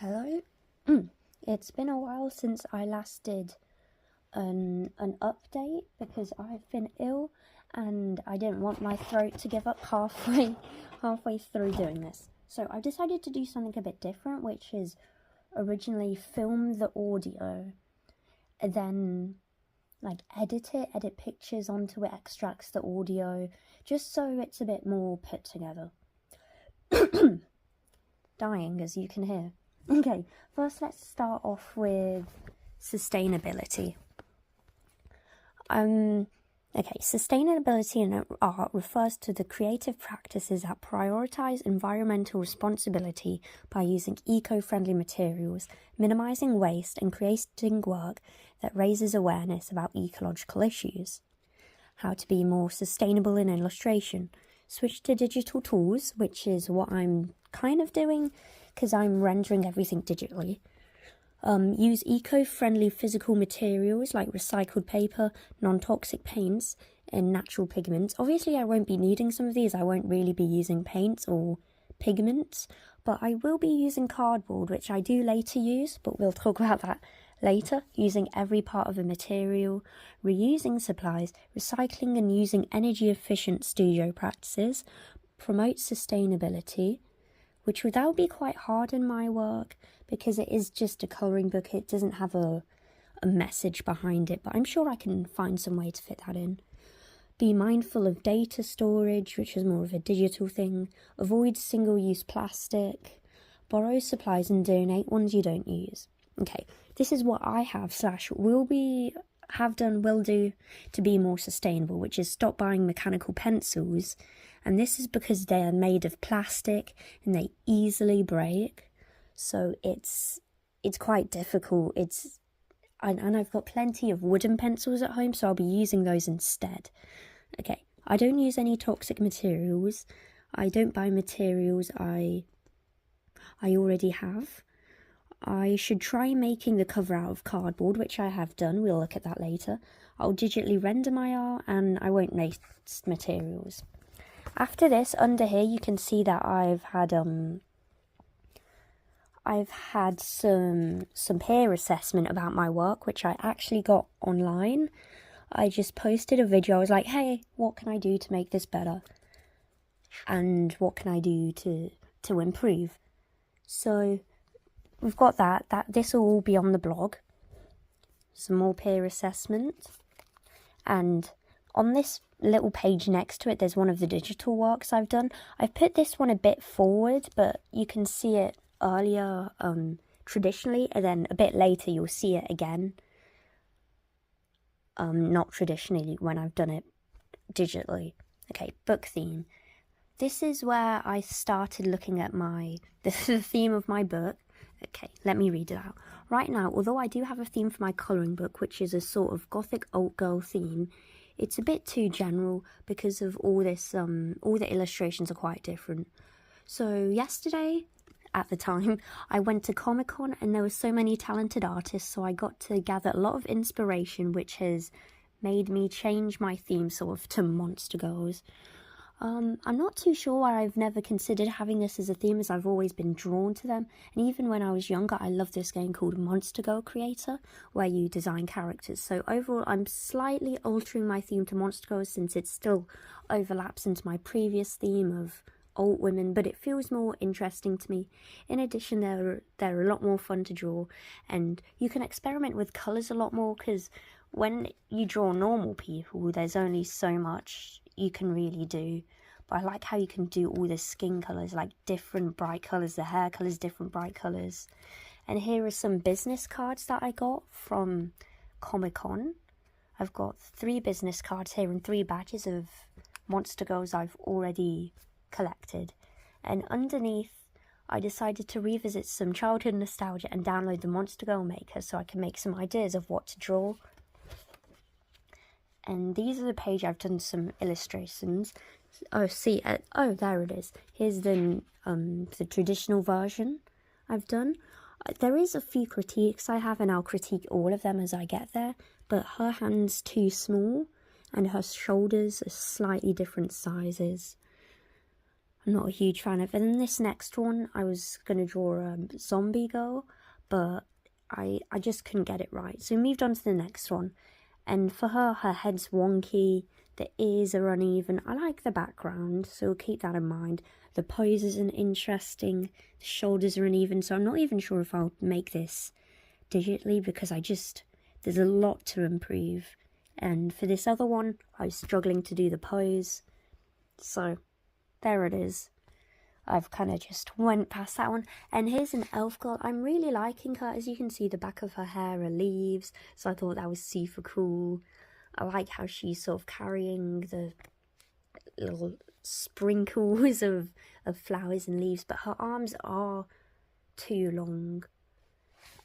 Hello. It's been a while since I last did an update because I've been ill and I didn't want my throat to give up halfway through doing this. So I decided to do something a bit different, which is originally film the audio and then edit pictures onto it, extracts the audio, just so it's a bit more put together. Dying, as you can hear. Okay, first let's start off with sustainability. Sustainability in art refers to the creative practices that prioritize environmental responsibility by using eco-friendly materials, minimizing waste, and creating work that raises awareness about ecological issues. How to be more sustainable in illustration. Switch to digital tools, which is what I'm kind of doing because I'm rendering everything digitally. Use eco-friendly physical materials like recycled paper, non-toxic paints, and natural pigments. Obviously, I won't be needing some of these. I won't really be using paints or pigments, but I will be using cardboard, which I do later use, but we'll talk about that later. Using every part of a material, reusing supplies, recycling and using energy-efficient studio practices, promote sustainability, which would be quite hard in my work because it is just a colouring book. It doesn't have a message behind it, but I'm sure I can find some way to fit that in. Be mindful of data storage, which is more of a digital thing. Avoid single-use plastic. Borrow supplies and donate ones you don't use. Okay, this is what I have / will do to be more sustainable, which is stop buying mechanical pencils. And this is because they are made of plastic and they easily break. So it's quite difficult. And I've got plenty of wooden pencils at home, so I'll be using those instead. Okay, I don't use any toxic materials. I don't buy materials I already have. I should try making the cover out of cardboard, which I have done. We'll look at that later. I'll digitally render my art and I won't waste materials. After this, under here, you can see that I've had some peer assessment about my work, which I actually got online. I just posted a video. I was like, hey, what can I do to make this better? And what can I do to improve? So we've got that. This will all be on the blog. Some more peer assessment. And on this little page next to it, there's one of the digital works I've done. I've put this one a bit forward, but you can see it earlier traditionally, and then a bit later you'll see it again. Not traditionally, when I've done it digitally. Okay, book theme. This is where I started looking at the theme of my book. Okay, let me read it out. Right now, although I do have a theme for my colouring book, which is a sort of gothic old girl theme, it's a bit too general because of all this, all the illustrations are quite different. So yesterday, at the time, I went to Comic-Con and there were so many talented artists, so I got to gather a lot of inspiration, which has made me change my theme sort of to monster girls. I'm not too sure why I've never considered having this as a theme, as I've always been drawn to them. And even when I was younger, I loved this game called Monster Girl Creator, where you design characters. So overall, I'm slightly altering my theme to monster girls since it still overlaps into my previous theme of old women, but it feels more interesting to me. In addition, they're a lot more fun to draw, and you can experiment with colours a lot more, because when you draw normal people, there's only so much you can really do. But I like how you can do all the skin colours, like different bright colours, the hair colours, different bright colours. And here are some business cards that I got from Comic-Con. I've got 3 business cards here and 3 badges of monster girls I've already collected. And underneath, I decided to revisit some childhood nostalgia and download the Monster Girl Maker so I can make some ideas of what to draw. And these are the page I've done some illustrations. Oh, see, there it is. Here's the traditional version I've done. There is a few critiques I have, and I'll critique all of them as I get there. But her hand's too small, and her shoulders are slightly different sizes. I'm not a huge fan of. And then this next one, I was going to draw a zombie girl, but I just couldn't get it right. So we moved on to the next one. And for her head's wonky, the ears are uneven. I like the background, so we'll keep that in mind. The pose isn't interesting, the shoulders are uneven, so I'm not even sure if I'll make this digitally because there's a lot to improve. And for this other one, I was struggling to do the pose. So there it is. I've kind of just went past that one. And here's an elf girl. I'm really liking her. As you can see, the back of her hair are leaves, so I thought that was super cool. I like how she's sort of carrying the little sprinkles of flowers and leaves, but her arms are too long.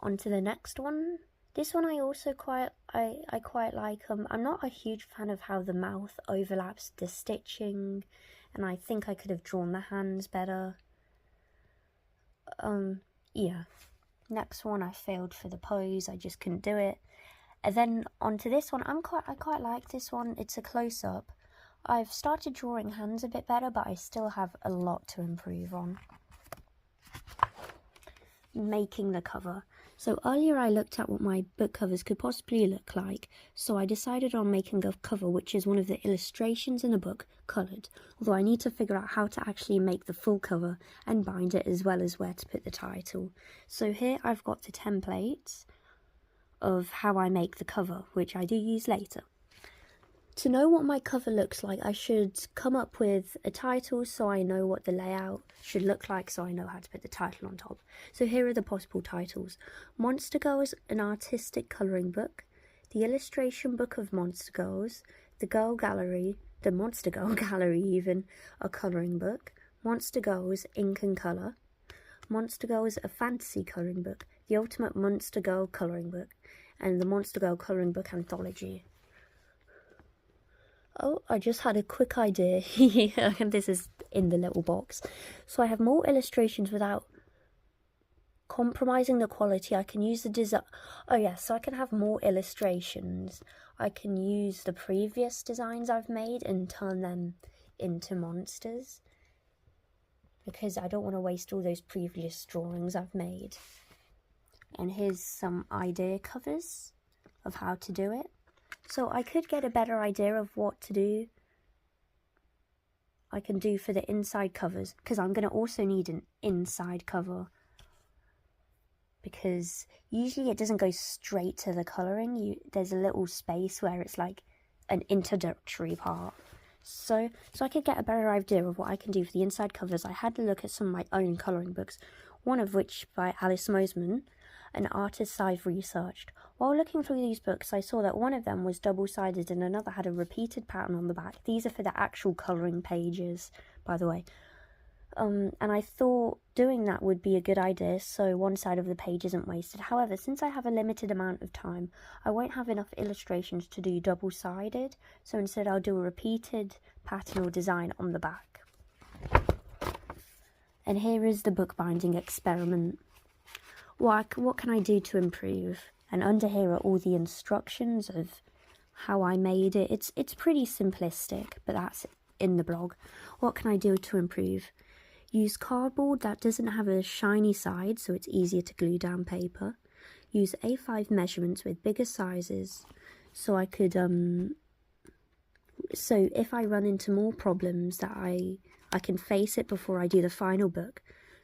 On to the next one. This one I also quite like. I'm not a huge fan of how the mouth overlaps the stitching, and I think I could have drawn the hands better. Yeah. Next one, I failed for the pose. I just couldn't do it. And then onto this one, I quite like this one. It's a close-up. I've started drawing hands a bit better, but I still have a lot to improve on. Making the cover. So earlier I looked at what my book covers could possibly look like, so I decided on making a cover which is one of the illustrations in the book coloured, although I need to figure out how to actually make the full cover and bind it, as well as where to put the title. So here I've got the templates of how I make the cover, which I do use later. To know what my cover looks like, I should come up with a title so I know what the layout should look like, so I know how to put the title on top. So here are the possible titles. Monster Girls, an artistic colouring book. The illustration book of Monster Girls. The Girl Gallery, the Monster Girl Gallery even, a colouring book. Monster Girls, ink and colour. Monster Girls, a fantasy colouring book. The Ultimate Monster Girl colouring book. And the Monster Girl colouring book anthology. Oh, I just had a quick idea. This is in the little box. So I have more illustrations without compromising the quality. I can use the design. Oh yes, so I can have more illustrations. I can use the previous designs I've made and turn them into monsters, because I don't want to waste all those previous drawings I've made. And here's some idea covers of how to do it. So I could get a better idea of what to do. I can do for the inside covers, because I'm going to also need an inside cover, because usually it doesn't go straight to the colouring. There's a little space where it's like an introductory part. So I could get a better idea of what I can do for the inside covers. I had to look at some of my own colouring books, one of which by Alice Mosman, an artist I've researched. While looking through these books, I saw that one of them was double-sided and another had a repeated pattern on the back. These are for the actual colouring pages, by the way. And I thought doing that would be a good idea, so one side of the page isn't wasted. However, since I have a limited amount of time, I won't have enough illustrations to do double-sided, so instead I'll do a repeated pattern or design on the back. And here is the bookbinding experiment. What can I do to improve? And under here are all the instructions of how I made it. It's pretty simplistic, but that's in the blog. What can I do to improve? Use cardboard that doesn't have a shiny side, so it's easier to glue down paper. Use A5 measurements with bigger sizes, so I could so if I run into more problems that I can face it before I do the final book.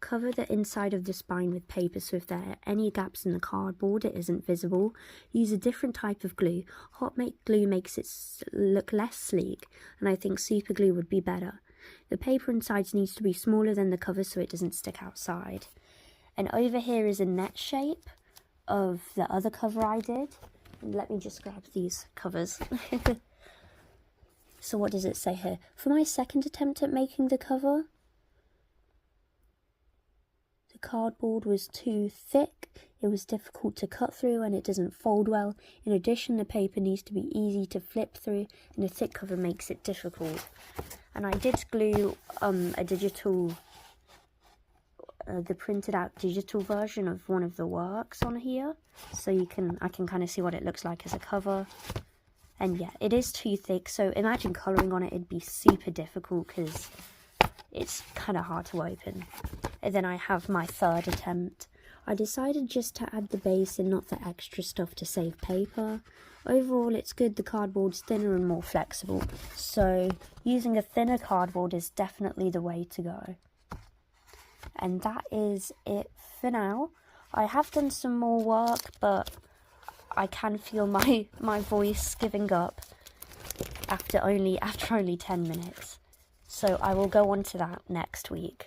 Cover the inside of the spine with paper, so if there are any gaps in the cardboard it isn't visible. Use a different type of glue. Hot make glue makes it look less sleek, and I think super glue would be better. The paper inside needs to be smaller than the cover so it doesn't stick outside. And over here is a net shape of the other cover I did. And let me just grab these covers. So what does it say here? For my second attempt at making the cover, the cardboard was too thick, it was difficult to cut through, and it doesn't fold well. In addition, the paper needs to be easy to flip through, and a thick cover makes it difficult. And I did glue a digital, the printed out digital version of one of the works on here, so I can kind of see what it looks like as a cover. And yeah, it is too thick, so imagine colouring on it, it'd be super difficult because it's kind of hard to open. And then I have my third attempt. I decided just to add the base and not the extra stuff to save paper. Overall, it's good the cardboard's thinner and more flexible, so using a thinner cardboard is definitely the way to go. And that is it for now. I have done some more work, but I can feel my voice giving up after only 10 minutes. So I will go on to that next week.